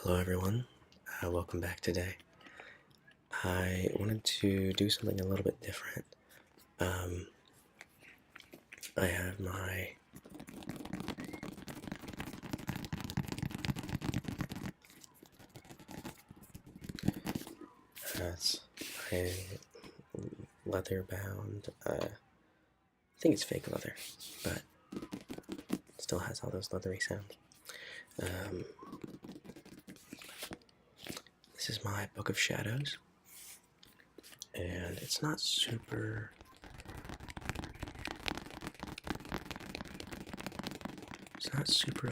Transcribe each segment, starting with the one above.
Hello everyone, welcome back today. I wanted to do something a little bit different. I have my leather bound, I think it's fake leather, but it still has all those leathery sounds. This is my Book of Shadows, and it's not super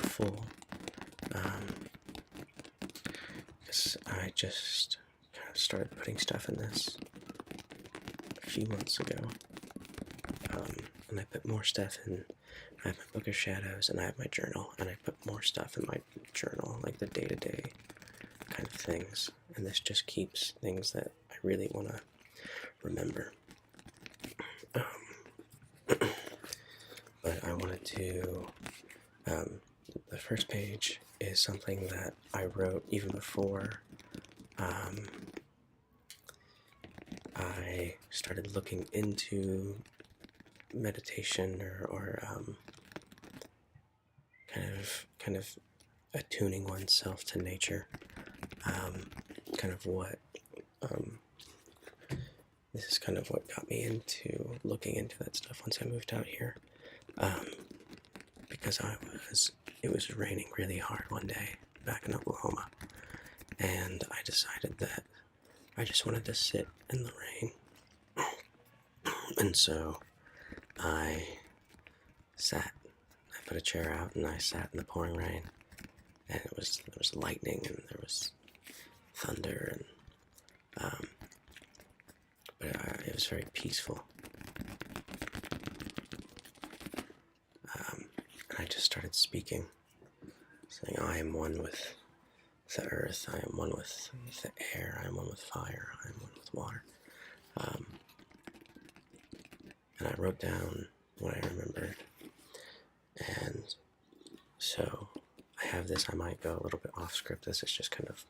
full, because I just kind of started putting stuff in this a few months ago, and I put more stuff in. I have my Book of Shadows, and I have my journal, and I put more stuff in my journal, like the day-to-day kind of things, and this just keeps things that I really want to remember. But I wanted to, the first page is something that I wrote even before I started looking into meditation or kind of attuning oneself to nature. This is kind of what got me into looking into that stuff once I moved out here, because it was raining really hard one day back in Oklahoma, and I decided that I just wanted to sit in the rain, and so I put a chair out and I sat in the pouring rain, and there was lightning and there was thunder, and but it was very peaceful. And I just started speaking, saying, I am one with the earth, I am one with the air, I am one with fire, I am one with water. And I wrote down what I remembered, and so I have this. I might go a little bit off script. This is just kind of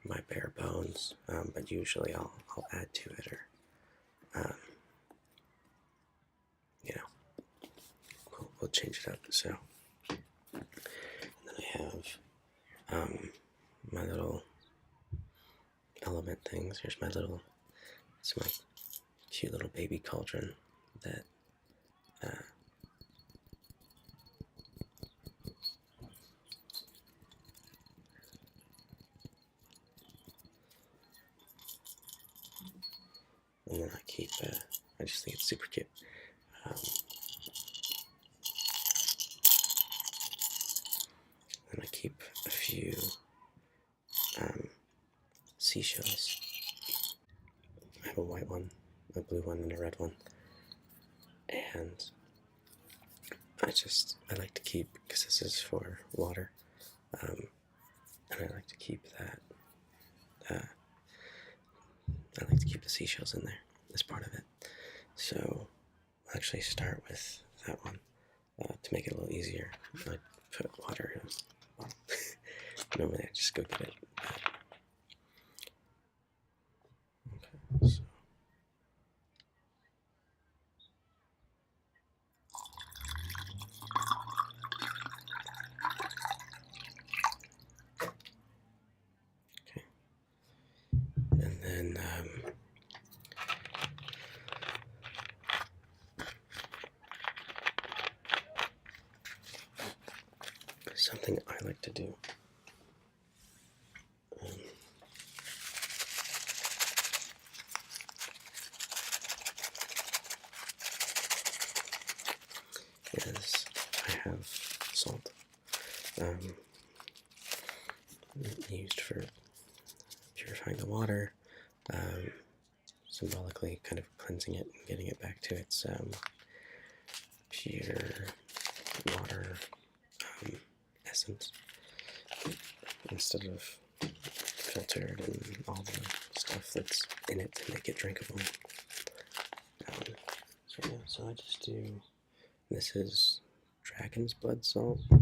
my bare bones, but usually I'll add to it, or we'll change it up. So, and then I have my little element things. Here's it's my cute little baby cauldron that and then I keep, I just think it's super cute. And I keep a few seashells. I have a white one, a blue one, and a red one. And I like to keep, because this is for water, and I like to keep that, I like to keep the seashells in there as part of it. So I'll actually start with that one, to make it a little easier. I put water in. Well, normally I just go get it. Okay, so. Okay. And then something I like to do is I have salt, used for purifying the water, symbolically kind of cleansing it and getting it back to its pure water essence, instead of filtered and all the stuff that's in it to make it drinkable. So I just do, this is dragon's blood salt. I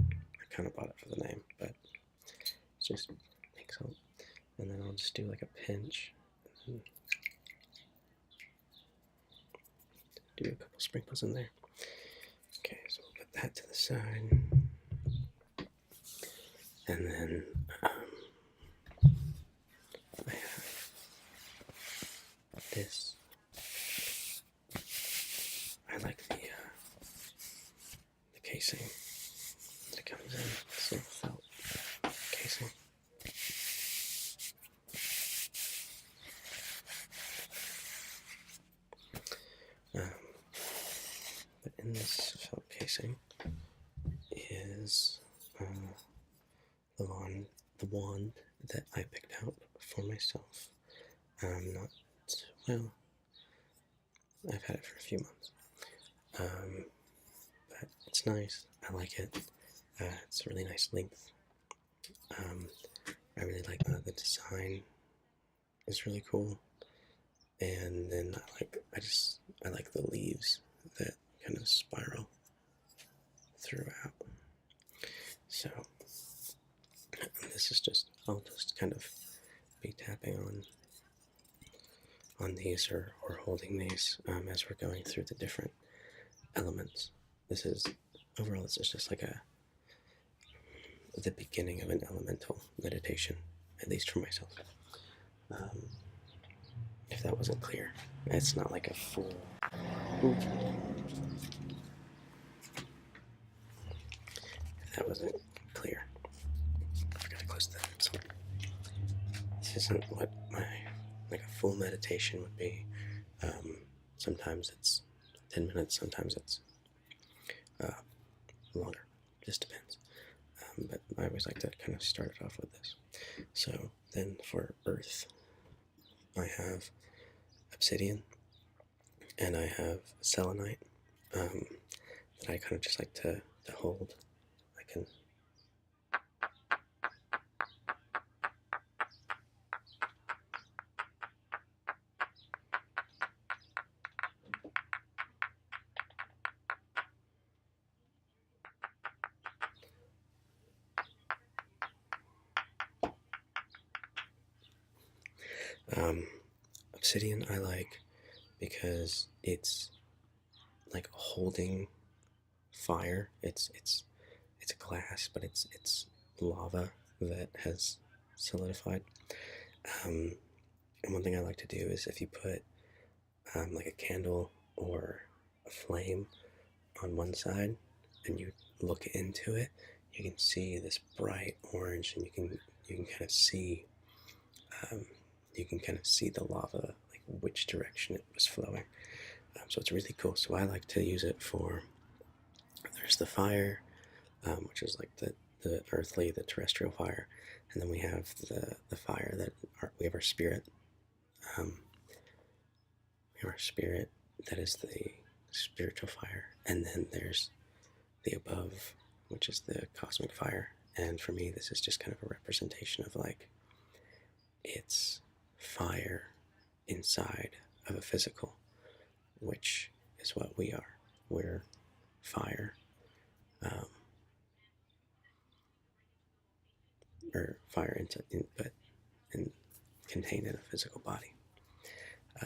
kind of bought it for the name, but it's just salt. And then I'll just do like a pinch. And do a couple sprinkles in there. Okay, so we'll put that to the side. And then I have this. I like the casing that comes in. It's little felt casing. But in this felt casing is the wand that I picked out for myself. I've had it for a few months. But it's nice. I like it. It's a really nice length. I really like the design. It's really cool. And then I like the leaves that kind of spiral throughout. So this is I'll just kind of be tapping on these or holding these as we're going through the different elements. This is just like the beginning of an elemental meditation, at least for myself. If that wasn't clear, it's not like a full. If that wasn't clear, I forgot to close that. So this isn't what like a full meditation would be. Sometimes it's 10 minutes, sometimes it's longer. Just depends. But I always like to kind of start it off with this. So then for earth, I have obsidian and I have selenite that I kind of just like to hold. I can obsidian I like because it's like holding fire. It's glass, but it's lava that has solidified. And one thing I like to do is if you put like a candle or a flame on one side and you look into it, you can see this bright orange, and you can kind of see the lava, like which direction it was flowing. So it's really cool. So I like to use it for. There's the fire, which is like the earthly, the terrestrial fire, and then we have the fire we have our spirit. We have our spirit, that is the spiritual fire, and then there's the above, which is the cosmic fire. And for me, this is just kind of a representation of like it's fire inside of a physical, which is what we are. We're fire. Or fire but contained in a physical body.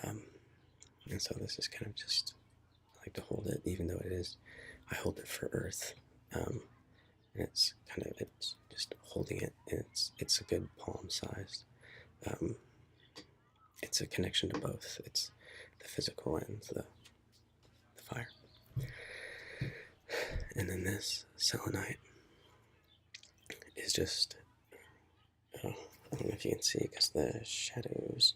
And so this is kind of just, I like to hold it, even though I hold it for earth. And it's just holding it, and it's a good palm sized. It's a connection to both. It's the physical and the fire. And then this selenite is just, I don't know if you can see because the shadows.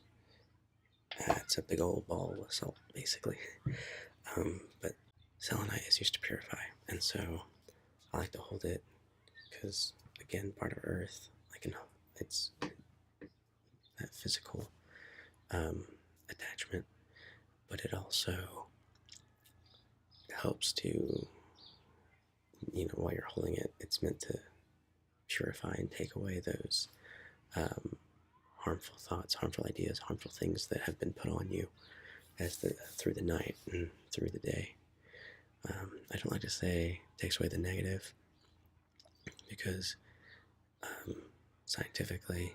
It's a big old ball of salt, basically. But selenite is used to purify, and so I like to hold it because, again, part of earth. It's that physical attachment, but it also helps to, while you're holding it, it's meant to purify and take away those harmful thoughts, harmful ideas, harmful things that have been put on you through the night and through the day. I don't like to say takes away the negative, because scientifically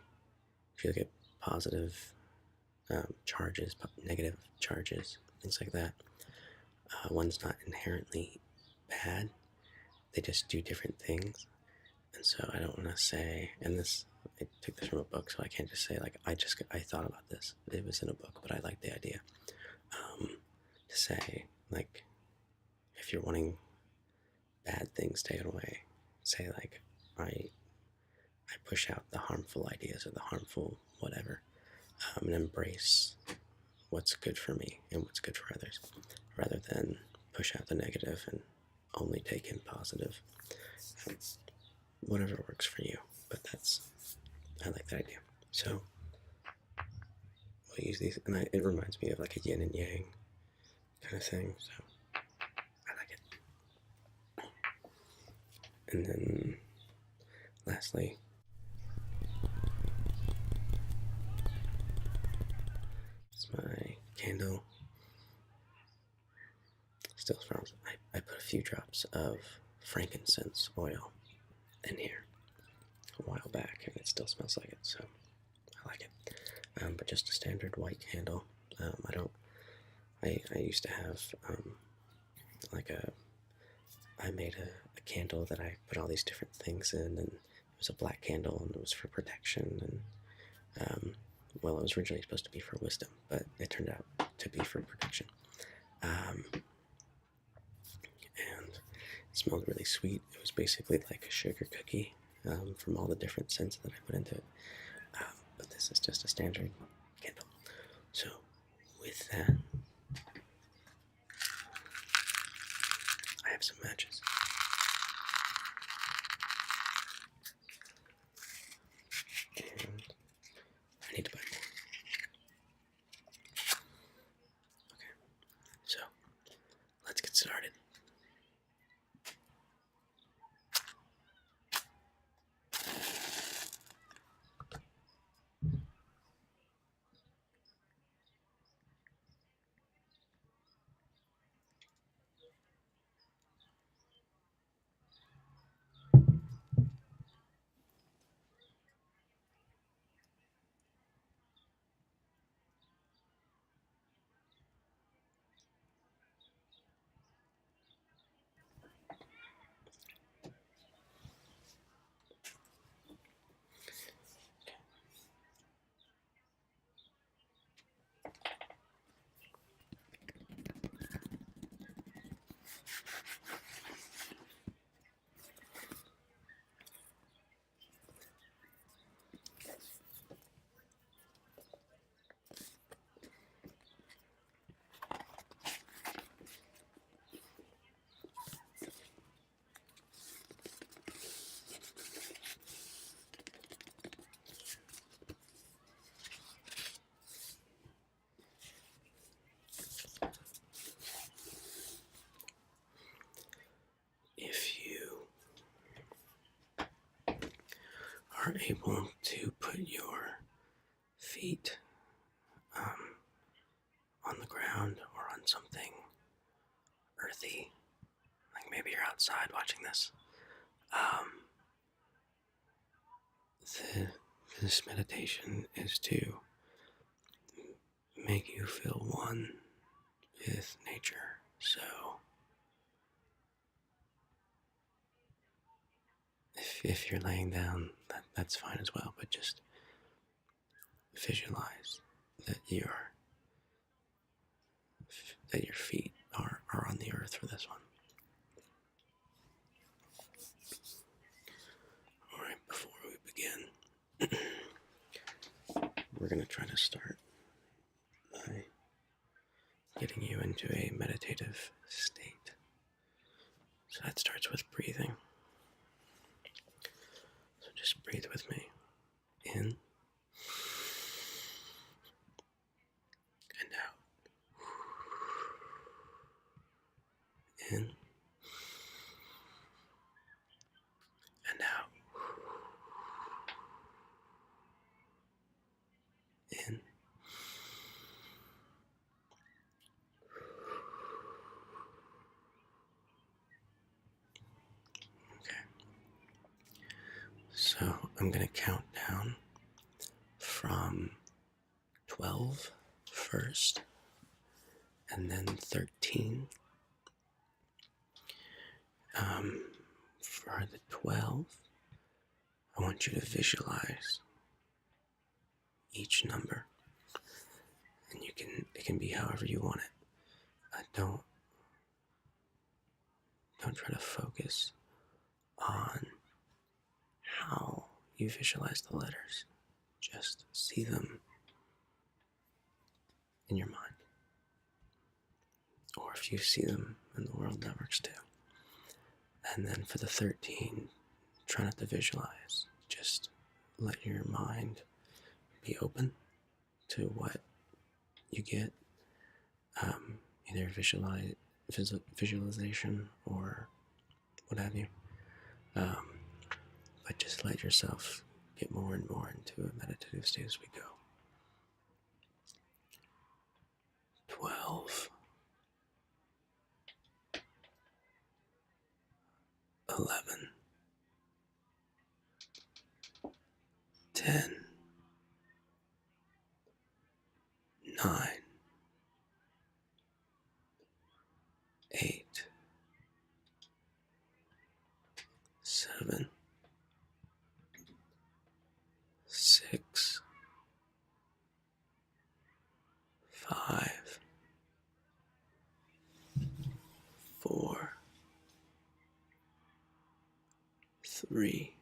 you'll get positive charges, negative charges, things like that. One's not inherently bad. They just do different things. And so I don't want to say, and this, I took this from a book, so I can't just say, like, I thought about this. It was in a book, but I like the idea. To say, like, if you're wanting bad things taken away, say, like, I push out the harmful ideas or the harmful whatever, and embrace what's good for me and what's good for others, rather than push out the negative and only take in positive. Whatever works for you, but I like that idea. So we'll use these, and it reminds me of like a yin and yang kind of thing, so I like it. And then lastly, it's my candle. Still smells. I put a few drops of frankincense oil in here a while back, and it still smells like it, so I like it. But just a standard white candle. I used to have I made a candle that I put all these different things in, and it was a black candle, and it was for protection, and well, it was originally supposed to be for wisdom, but it turned out to be for protection. And it smelled really sweet. It was basically like a sugar cookie from all the different scents that I put into it. But this is just a standard candle. So with that, I have some matches. And I need to buy more. Okay, so let's get started. If you are able to put your feet on the ground or on something earthy, like maybe you're outside watching this, this meditation is to make you feel one with nature. So if you're laying down, that's fine as well, but just visualize that your feet are on the earth for this one. Alright, before we begin, we're going to try to start by getting you into a meditative state. So that starts with breathing. So just breathe with me. In and out. In and out. In. Okay. So I'm going to count down from 12 first, and then 13. For the 12, I want you to visualize each number, and it can be however you want it. Don't try to focus on how you visualize the letters. Just see them in your mind. Or if you see them in the world, that works too. And then for the 13, try not to visualize. Just let your mind be open to what you get. Either visualization or what have you. But just let yourself get more and more into a meditative state as we go. 12, 11, 10, 9, 8, 7, 6, 5, 4, 3,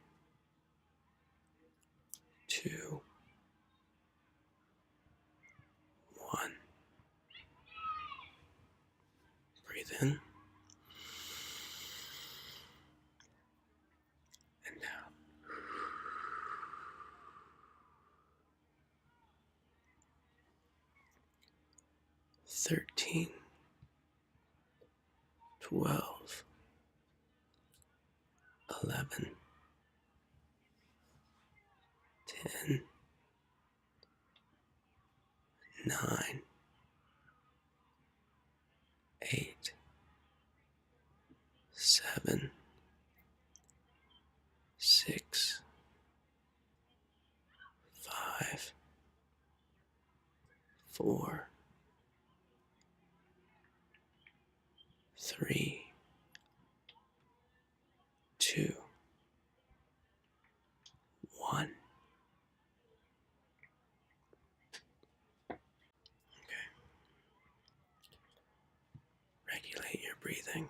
2, 1. Breathe in and out. 13, 12, 11, 10, 9, 8, 7, 6, 5, 4, 3, 2, 1. Okay. Regulate your breathing.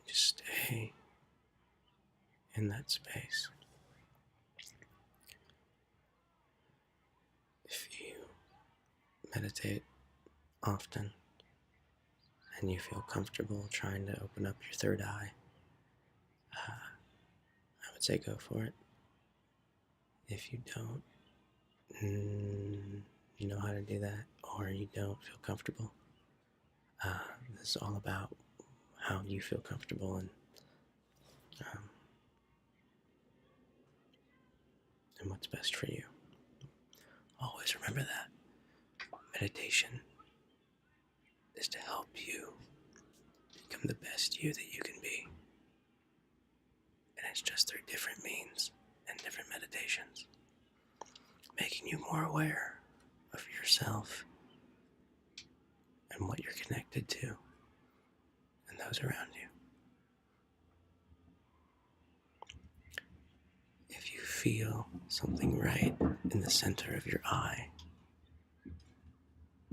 Just stay in that space. If you meditate often and you feel comfortable trying to open up your third eye, I would say go for it. If you don't know how to do that, or you don't feel comfortable, this is all about how you feel comfortable and what's best for you. Always remember that meditation is to help you become the best you that you can be. And it's just through different means and different meditations, making you more aware of yourself and what you're connected to and those around you. If you feel something right in the center of your eye,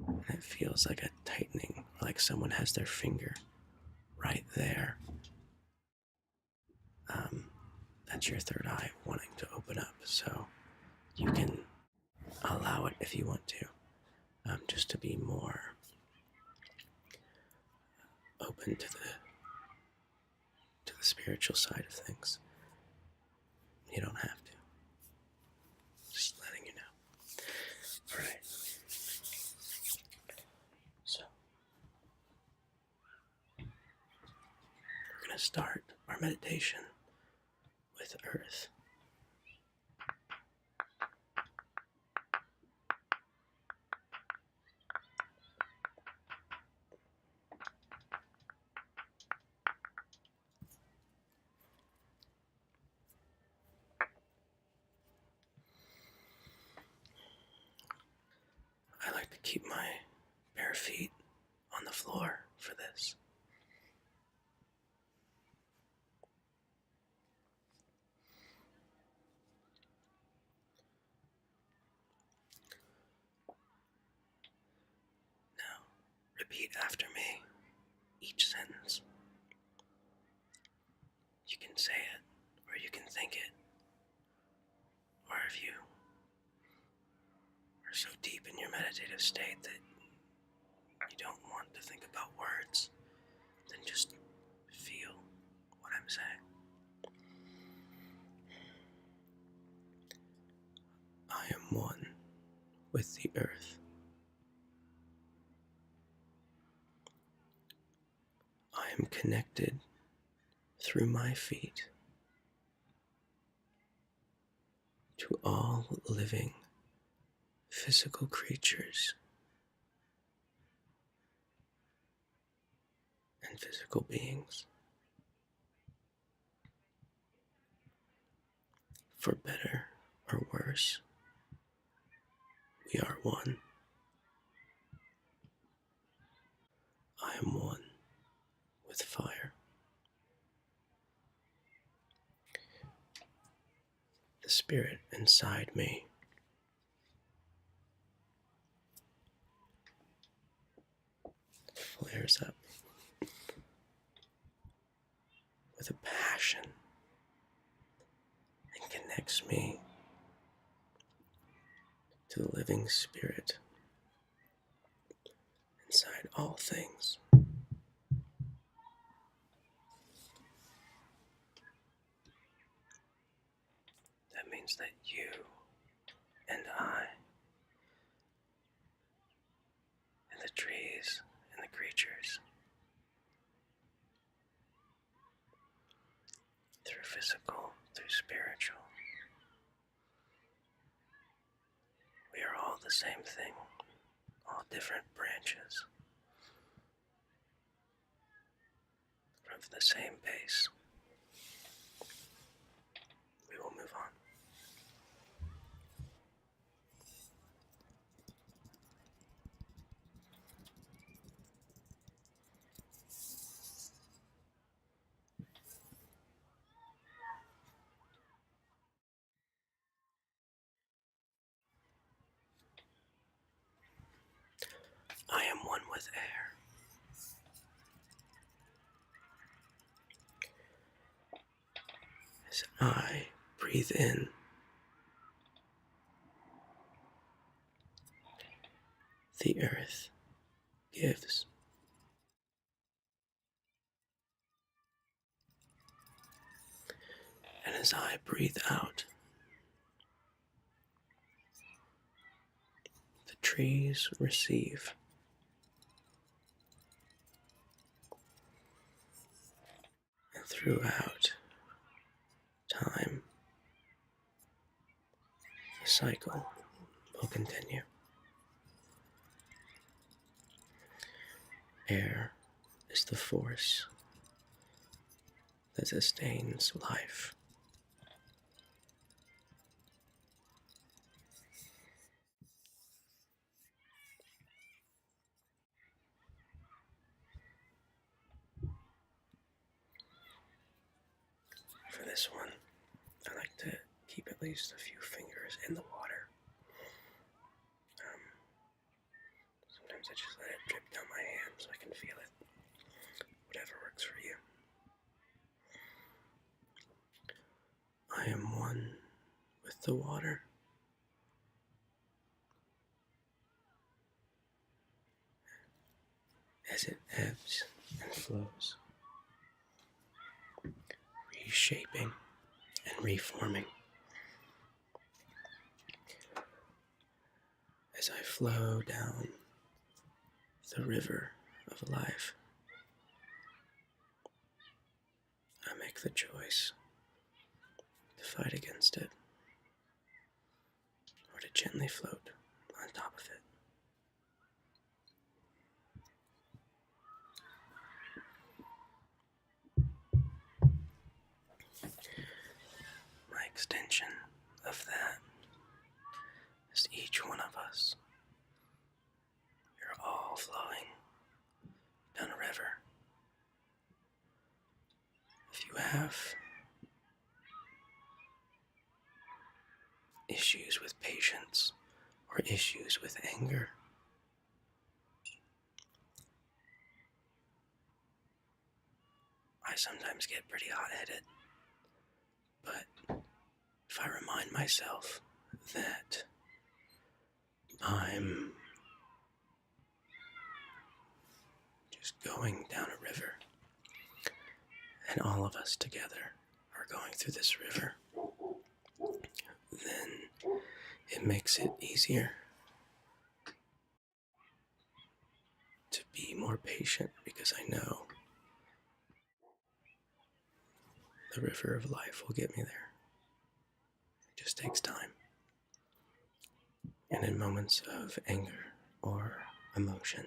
and it feels like a tightening, or like someone has their finger right there, that's your third eye wanting to open up. So you can allow it if you want to, just to be more open to the spiritual side of things. You don't have to. Just letting you know. All right. So we're going to start our meditation with Earth. keep my bare feet on the floor for this. Now, repeat after me each sentence. You can say it, or you can think it, or if you are so deep in your meditative state that you don't want to think about words, then just feel what I'm saying. I am one with the earth. I am connected through my feet to all living physical creatures and physical beings. For better or worse, we are one. I am one with fire. The spirit inside me flares up with a passion and connects me to the living spirit inside all things. That means that you and I and the trees and the creatures, through physical, through spiritual, we are all the same thing, all different branches from the same base. We will move on. I am one with air. As I breathe in, the earth gives. And as I breathe out, the trees receive. And throughout time, the cycle will continue. Air is the force that sustains life. For this one, I like to keep at least a few fingers in the water. Sometimes I just let it drip down my hand so I can feel it. Whatever works for you. I am one with the water. As it ebbs and flows, reshaping and reforming. As I flow down the river of life, I make the choice to fight against it, or to gently float on top of it. My extension of that is each one of us flowing down a river. If you have issues with patience or issues with anger, I sometimes get pretty hot-headed, but if I remind myself that I'm just going down a river, and all of us together are going through this river, then it makes it easier to be more patient, because I know the river of life will get me there. It just takes time. And in moments of anger or emotion,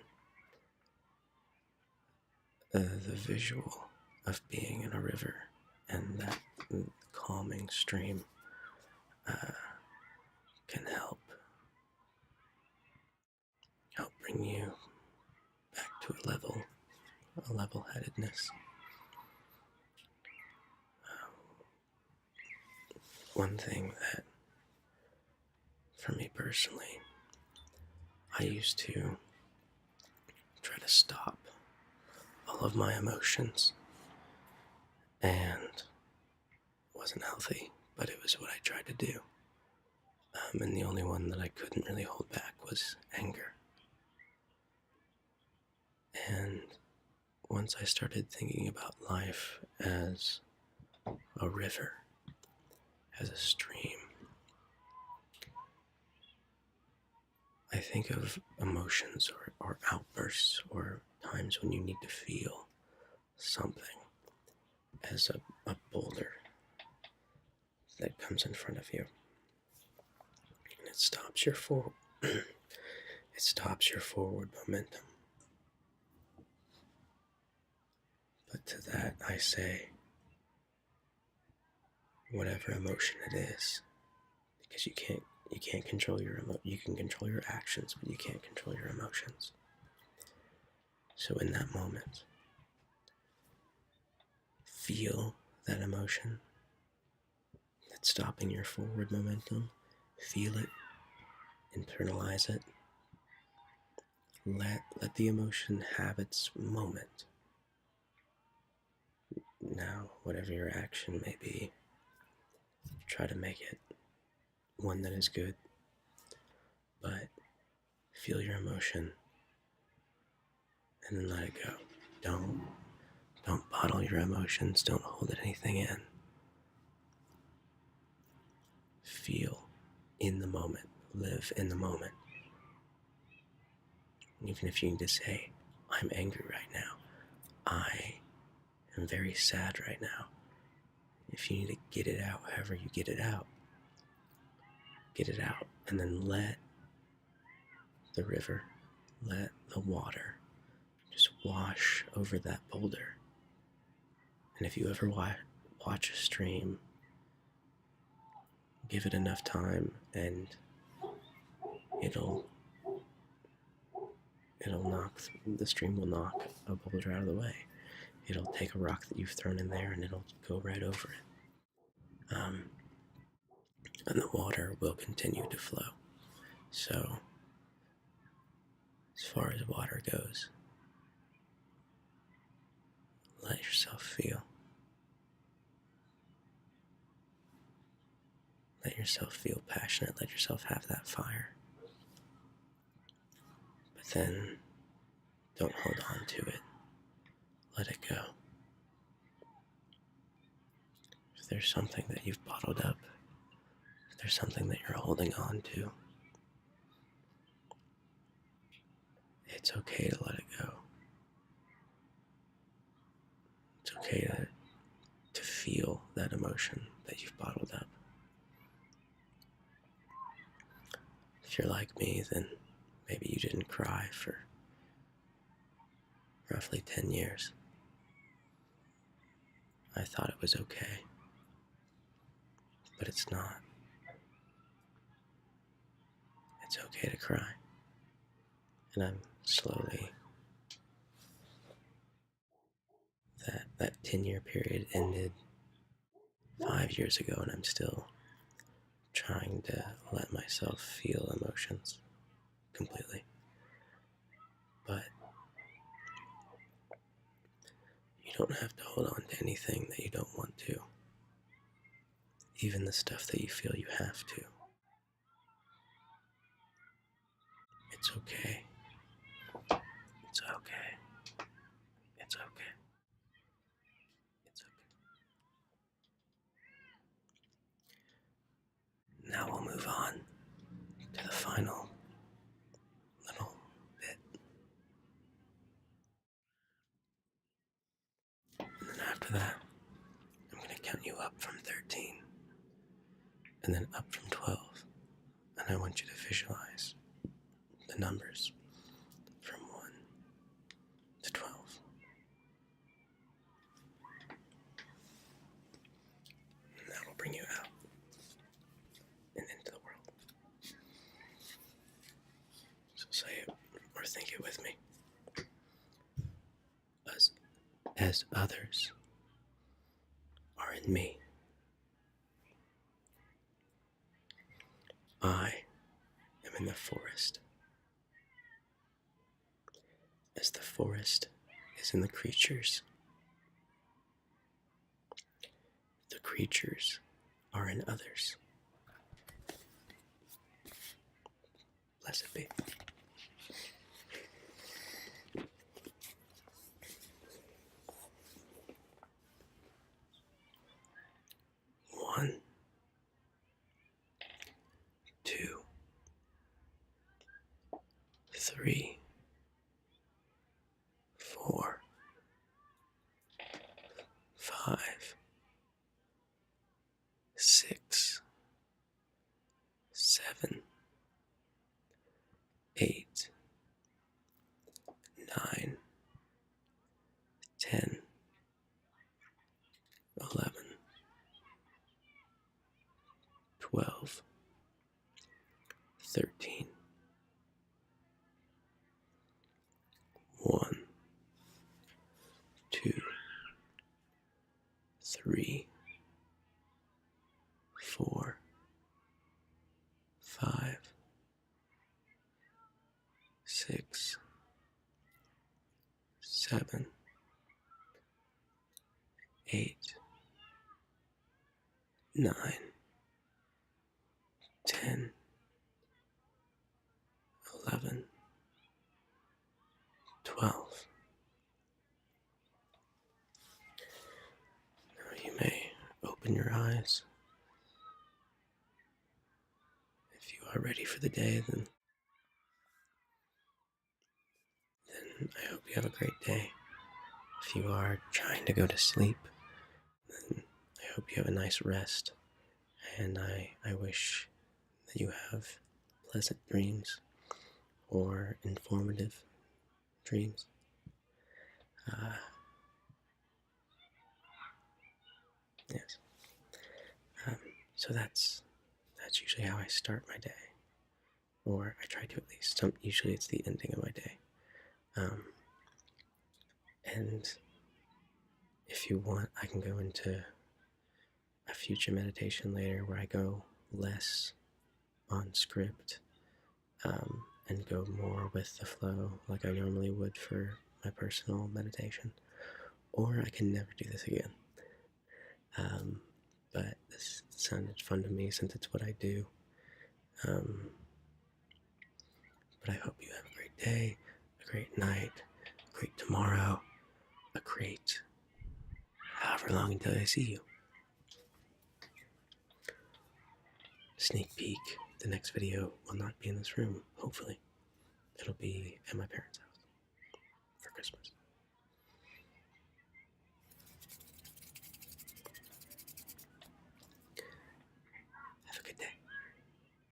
the visual of being in a river and that calming stream can help bring you back to a level-headedness. One thing that, for me personally, I used to try to stop all of my emotions, and it wasn't healthy, but it was what I tried to do. And the only one that I couldn't really hold back was anger. And once I started thinking about life as a river, as a stream, I think of emotions or outbursts or times when you need to feel something as a boulder that comes in front of you. And it stops your forward momentum. But to that I say, whatever emotion it is, because you can't control you can control your actions, but you can't control your emotions. So in that moment, feel that emotion that's stopping your forward momentum. Feel it, internalize it. Let the emotion have its moment. Now, whatever your action may be, try to make it one that is good, but feel your emotion and then let it go. Don't bottle your emotions. Don't hold anything in. Feel in the moment. Live in the moment. Even if you need to say, I'm angry right now. I am very sad right now. If you need to get it out, however you get it out, and then let the river, let the water just wash over that boulder. And if you ever watch a stream, give it enough time and the stream will knock a boulder out of the way. It'll take a rock that you've thrown in there and it'll go right over it. And the water will continue to flow. So, as far as water goes, let yourself feel. Let yourself feel passionate. Let yourself have that fire. But then, don't hold on to it. Let it go. If there's something that you've bottled up, if there's something that you're holding on to, it's okay to let it go. It's okay to feel that emotion that you've bottled up. If you're like me, then maybe you didn't cry for roughly 10 years. I thought it was okay, but it's not. It's okay to cry, and I'm slowly that 10-year period ended 5 years ago, and I'm still trying to let myself feel emotions completely. But you don't have to hold on to anything that you don't want to, even the stuff that you feel you have to. It's okay. It's okay. It's okay. It's okay. Now we'll move on to the final little bit. And then after that, I'm going to count you up from 13 and then up from 12. And I want you to visualize the numbers from 1 to 12. And that will bring you out and into the world. So say it or think it with me. As others are in me, I am in the forest. As the forest is in the creatures are in others. Blessed be. One, 2, 3, 4, 5, 6, 7, 8, 9, 10, 11, 12, 13, 1, 2, 3, 4, 5, 6, 7, 8, 9, 10, 11, 12. Now you may open your eyes. If you are ready for the day, then I hope you have a great day. If you are trying to go to sleep, then I hope you have a nice rest. And I wish that you have pleasant dreams or informative dreams. Yes. So that's usually how I start my day, or I try to at least. Usually it's the ending of my day. And if you want, I can go into a future meditation later where I go less on script and go more with the flow like I normally would for my personal meditation. Or I can never do this again. But this sounded fun to me since it's what I do. But I hope you have a great day, a great night, a great tomorrow, a great however long until I see you. Sneak peek, the next video will not be in this room, hopefully. It'll be at my parents' house for Christmas.